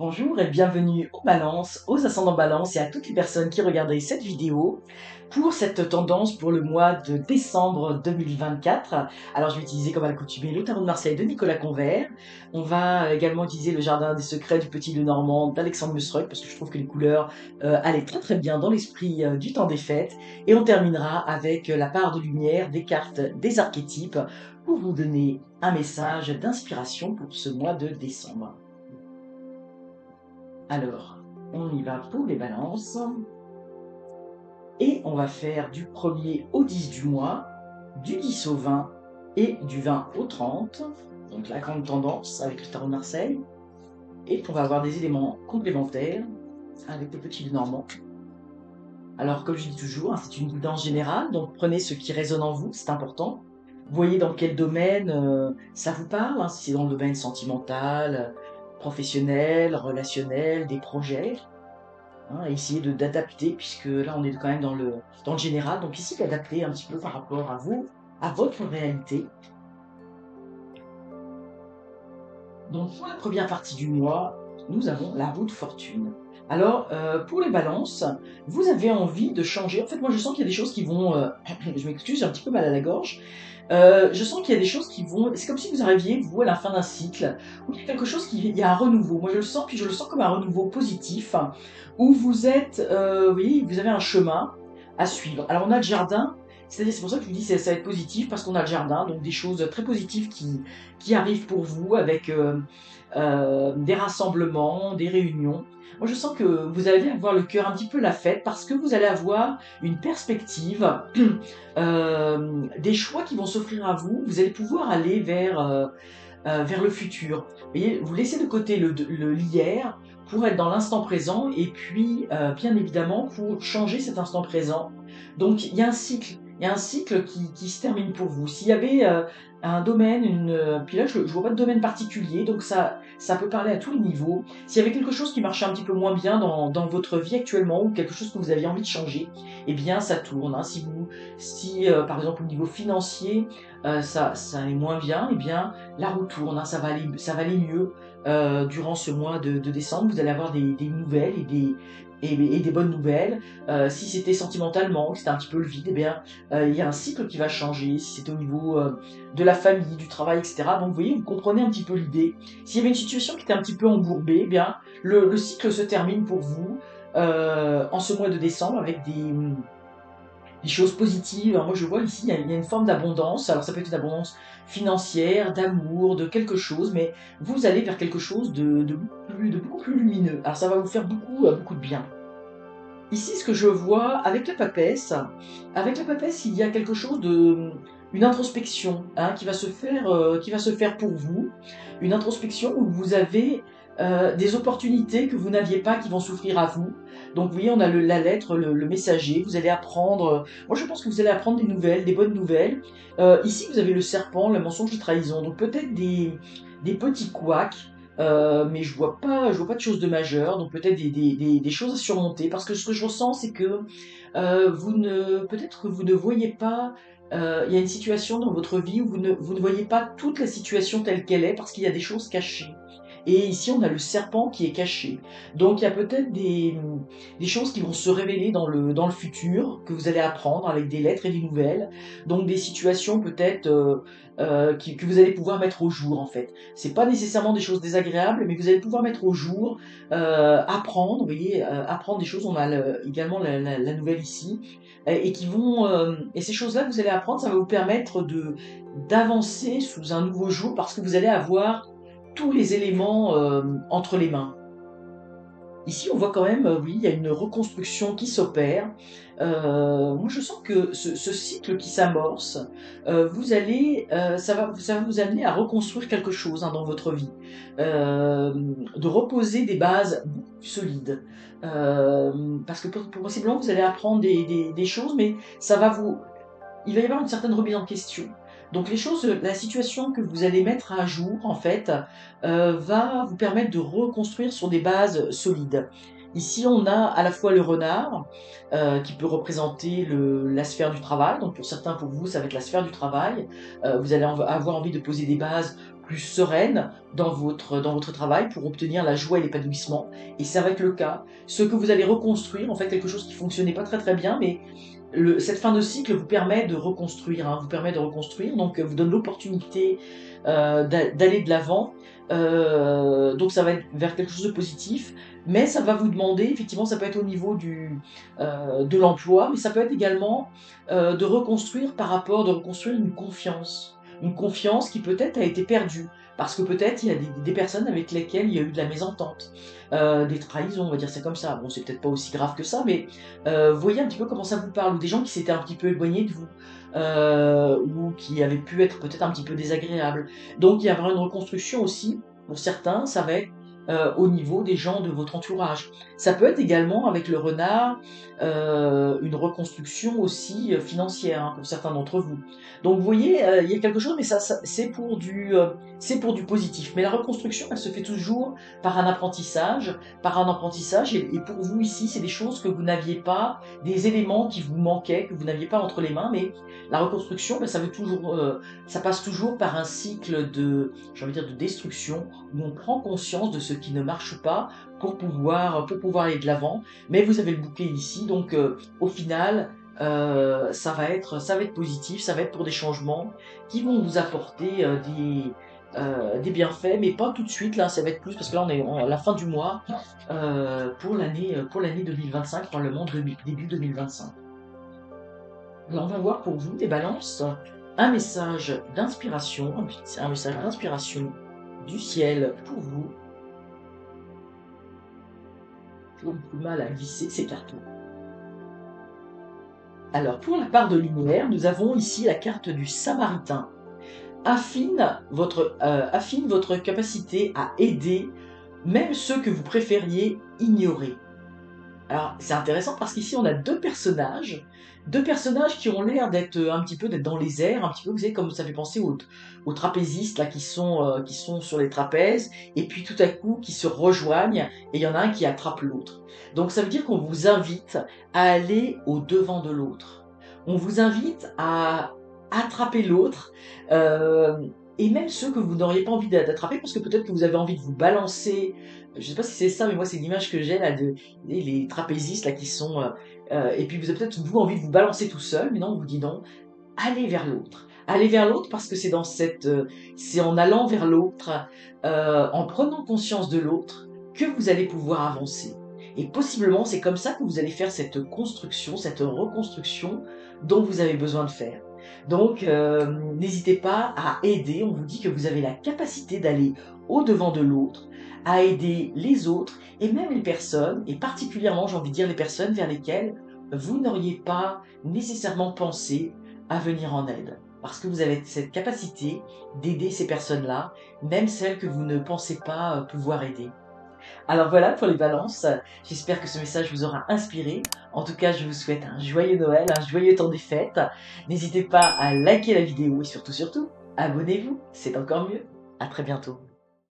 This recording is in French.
Bonjour et bienvenue aux balances, aux ascendants balance et à toutes les personnes qui regardaient cette vidéo pour cette tendance pour le mois de décembre 2024. Alors je vais utiliser comme à l'accoutumée le tarot de Marseille de Nicolas Convert. On va également utiliser le jardin des secrets du petit Lenormand d'Alexandre Musruck parce que je trouve que les couleurs allaient très très bien dans l'esprit du temps des fêtes. Et on terminera avec la part de lumière des cartes des archétypes pour vous donner un message d'inspiration pour ce mois de décembre. Alors, on y va pour les balances. Et on va faire du 1er au 10 du mois, du 10 au 20 et du 20 au 30. Donc la grande tendance avec le tarot de Marseille. Et on va avoir des éléments complémentaires avec le petit Lenormand. Alors comme je dis toujours, c'est une guidance générale, donc prenez ce qui résonne en vous, c'est important. Voyez dans quel domaine ça vous parle, si c'est dans le domaine sentimental, professionnel, relationnel, des projets. Essayer d'adapter, puisque là on est quand même dans le général, donc ici d'adapter un petit peu par rapport à vous, à votre réalité. Donc pour la première partie du mois, nous avons la roue de fortune. Alors pour les balances, vous avez envie de changer. En fait moi je sens qu'il y a des choses qui vont, je m'excuse, j'ai un petit peu mal à la gorge. Je sens qu'il y a des choses qui vont, c'est comme si vous arriviez, vous, à la fin d'un cycle, où il y a quelque chose il y a un renouveau. Moi je le sens, puis je le sens comme un renouveau positif, où vous êtes, vous voyez, vous avez un chemin à suivre. Alors on a le jardin, c'est pour ça que je vous dis que ça va être positif, parce qu'on a le jardin, donc des choses très positives qui arrivent pour vous, avec des rassemblements, des réunions. Moi je sens que vous allez avoir le cœur un petit peu la fête, parce que vous allez avoir une perspective, des choix qui vont s'offrir à vous. Vous allez pouvoir aller vers le futur. Vous voyez, vous laissez de côté l'hier pour être dans l'instant présent et puis, bien évidemment, pour changer cet instant présent. Donc, il y a un cycle. Il y a un cycle qui se termine pour vous. S'il y avait un domaine, puis là je vois pas de domaine particulier, donc ça peut parler à tous les niveaux. S'il y avait quelque chose qui marchait un petit peu moins bien dans votre vie actuellement, ou quelque chose que vous aviez envie de changer, eh bien ça tourne. Si par exemple au niveau financier, ça allait moins bien, eh bien la roue tourne, ça va aller mieux durant ce mois de décembre. Vous allez avoir des nouvelles et des bonnes nouvelles. Si c'était sentimentalement, que c'était un petit peu le vide, eh bien il y a un cycle qui va changer. Si c'était au niveau de la famille, du travail, etc. Donc vous voyez, vous comprenez un petit peu l'idée. S'il y avait une situation qui était un petit peu embourbée, eh bien le cycle se termine pour vous en ce mois de décembre avec des choses positives. Alors moi je vois ici, il y a une forme d'abondance. Alors ça peut être une abondance financière, d'amour, de quelque chose, mais vous allez vers quelque chose de beaucoup plus lumineux. Alors ça va vous faire beaucoup de bien. Ici, ce que je vois avec la papesse, il y a quelque chose une introspection qui va se faire pour vous, une introspection où vous avez des opportunités que vous n'aviez pas qui vont s'offrir à vous. Donc, vous voyez, on a la lettre, le messager. Vous allez apprendre. Moi, je pense que vous allez apprendre des nouvelles, des bonnes nouvelles. Ici, vous avez le serpent, le mensonge de trahison. Donc, peut-être des petits couacs. Mais je vois pas de choses de majeures, donc peut-être des choses à surmonter, parce que ce que je ressens, c'est que peut-être que vous ne voyez pas, il y a une situation dans votre vie où vous ne voyez pas toute la situation telle qu'elle est, parce qu'il y a des choses cachées. Et ici, on a le serpent qui est caché. Donc, il y a peut-être des choses qui vont se révéler dans le futur, que vous allez apprendre avec des lettres et des nouvelles. Donc, des situations peut-être que vous allez pouvoir mettre au jour, en fait. C'est pas nécessairement des choses désagréables, mais que vous allez pouvoir mettre au jour, apprendre, vous voyez, apprendre des choses. On a également la nouvelle ici, et ces choses-là que vous allez apprendre, ça va vous permettre d'avancer sous un nouveau jour, parce que vous allez avoir tous les éléments entre les mains. Ici, on voit quand même, oui, il y a une reconstruction qui s'opère. Moi, je sens que ce cycle qui s'amorce, ça va vous amener à reconstruire quelque chose dans votre vie, de reposer des bases beaucoup plus solides. Parce que possiblement, vous allez apprendre des choses, mais il va y avoir une certaine remise en question. Donc la situation que vous allez mettre à jour, en fait, va vous permettre de reconstruire sur des bases solides. Ici, on a à la fois le renard, qui peut représenter la sphère du travail. Donc pour certains, pour vous, ça va être la sphère du travail. Vous allez avoir envie de poser des bases plus sereine dans votre travail pour obtenir la joie et l'épanouissement. Et ça va être le cas. Ce que vous allez reconstruire, en fait, quelque chose qui fonctionnait pas très très bien, mais cette fin de cycle vous permet de reconstruire, hein, vous permet de reconstruire, donc vous donne l'opportunité d'aller de l'avant. Donc ça va être vers quelque chose de positif, mais ça va vous demander, effectivement, ça peut être au niveau de l'emploi, mais ça peut être également de reconstruire de reconstruire une confiance qui peut-être a été perdue, parce que peut-être il y a des personnes avec lesquelles il y a eu de la mésentente, des trahisons, on va dire ça comme ça. Bon, c'est peut-être pas aussi grave que ça, mais voyez un petit peu comment ça vous parle, ou des gens qui s'étaient un petit peu éloignés de vous, ou qui avaient pu être peut-être un petit peu désagréables. Donc il y aura une reconstruction aussi, pour certains, ça va être au niveau des gens de votre entourage. Ça peut être également avec le renard une reconstruction aussi financière, hein, pour certains d'entre vous. Donc vous voyez, il y a quelque chose, mais ça c'est pour du positif. Mais la reconstruction, elle se fait toujours par un apprentissage, et pour vous ici, c'est des choses que vous n'aviez pas, des éléments qui vous manquaient, que vous n'aviez pas entre les mains, mais la reconstruction, ben, ça passe toujours par un cycle j'ai envie de dire, de destruction, où on prend conscience de ce qui ne marche pas pour pouvoir aller de l'avant. Mais vous avez le bouquet ici, donc au final, ça va être positif, ça va être pour des changements qui vont vous apporter des bienfaits, mais pas tout de suite. Là, ça va être plus parce que là, on est à la fin du mois pour l'année 2025, probablement début 2025. Alors, on va voir pour vous, les balances, un message d'inspiration, du ciel pour vous. J'ai beaucoup de mal à glisser ces cartes. Alors, pour la part de lumière, nous avons ici la carte du Samaritain. Affine votre capacité à aider même ceux que vous préfériez ignorer. Alors, c'est intéressant parce qu'ici, on a deux personnages qui ont l'air d'être d'être dans les airs, un petit peu, vous savez, comme ça fait penser aux trapézistes là, qui sont sur les trapèzes, et puis tout à coup, qui se rejoignent, et il y en a un qui attrape l'autre. Donc, ça veut dire qu'on vous invite à aller au devant de l'autre. On vous invite à attraper l'autre, et même ceux que vous n'auriez pas envie d'attraper, parce que peut-être que vous avez envie de vous balancer. Je sais pas si c'est ça, mais moi c'est l'image que j'ai là les trapézistes là qui sont et puis vous avez peut-être vous envie de vous balancer tout seul, mais non, on vous dit non, allez vers l'autre. Allez vers l'autre parce que c'est en allant vers l'autre, en prenant conscience de l'autre, que vous allez pouvoir avancer. Et possiblement, c'est comme ça que vous allez faire cette construction, cette reconstruction dont vous avez besoin de faire. Donc, n'hésitez pas à aider. On vous dit que vous avez la capacité d'aller au-devant de l'autre, à aider les autres et même les personnes, et particulièrement, j'ai envie de dire, les personnes vers lesquelles vous n'auriez pas nécessairement pensé à venir en aide. Parce que vous avez cette capacité d'aider ces personnes-là, même celles que vous ne pensez pas pouvoir aider. Alors voilà pour les balances, j'espère que ce message vous aura inspiré. En tout cas, je vous souhaite un joyeux Noël, un joyeux temps des fêtes. N'hésitez pas à liker la vidéo et surtout, abonnez-vous, c'est encore mieux. À très bientôt.